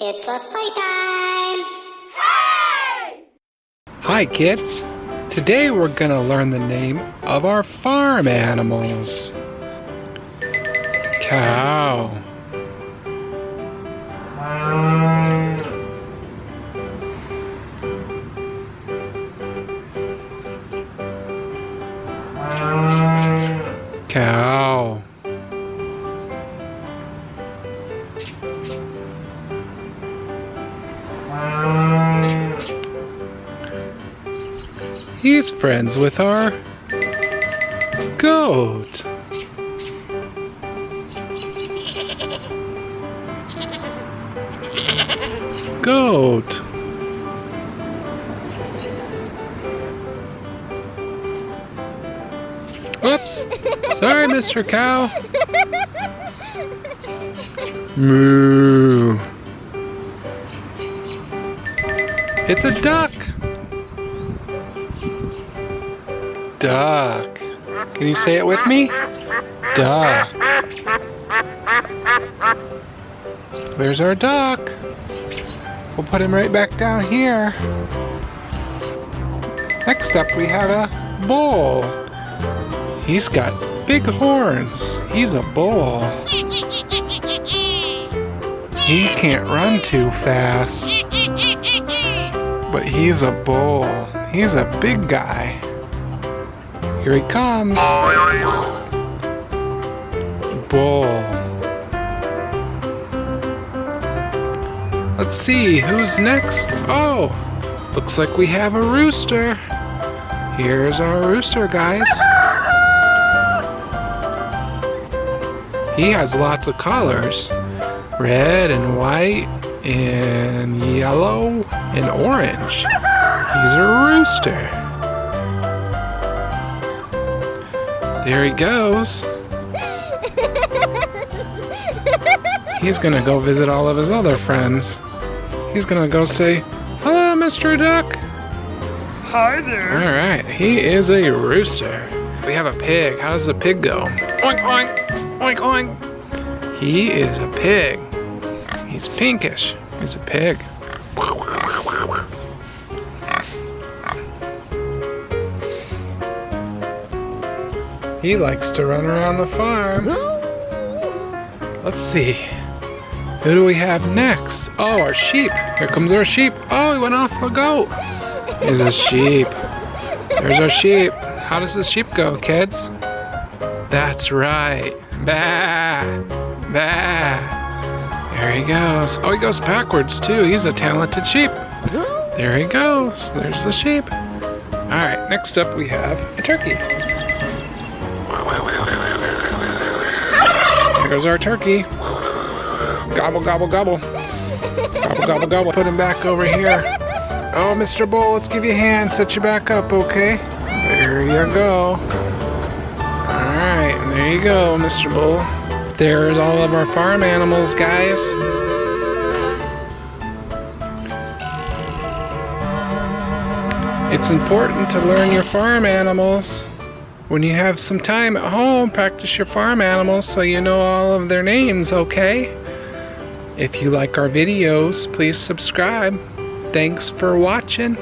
It's the Playtime! Hey! Hi kids! Today we're gonna learn the name of our farm animals. Cow. Cow. He's friends with our goat. Goat. Whoops. Sorry, Mr. Cow. Moo. It's a duck. Duck. Can you say it with me? Duck. There's our duck. We'll put him right back down here. Next up we have a bull. He's got big horns. He's a bull. He can't run too fast. But he's a bull. He's a big guy. Here he comes. Bull. Let's see, who's next? Oh, looks like we have a rooster. Here's our rooster, guys. He has lots of colors. Red and white and yellow and orange. He's a rooster. There he goes. He's gonna go visit all of his other friends. He's gonna go say, "Hello, Mr. Duck." Hi there. All right, he is a rooster. We have a pig. How does the pig go? Oink, oink, oink, oink. He is a pig. He's pinkish. He's a pig. He likes to run around the farm. Let's see. Who do we have next? Oh, our sheep. Here comes our sheep. Oh, he went off the goat. There's a sheep. There's our sheep. How does the sheep go, kids? That's right. Bah. Bah. There he goes. Oh, he goes backwards too. He's a talented sheep. There he goes. There's the sheep. All right, next up we have a turkey. There goes our turkey. Gobble, gobble, gobble. Gobble, gobble, gobble. Put him back over here. Oh, Mr. Bull, let's give you a hand. Set you back up, okay? There you go. All right, there you go, Mr. Bull. There's all of our farm animals, guys. It's important to learn your farm animals. When you have some time at home, practice your farm animals so you know all of their names, okay? If you like our videos, please subscribe. Thanks for watching.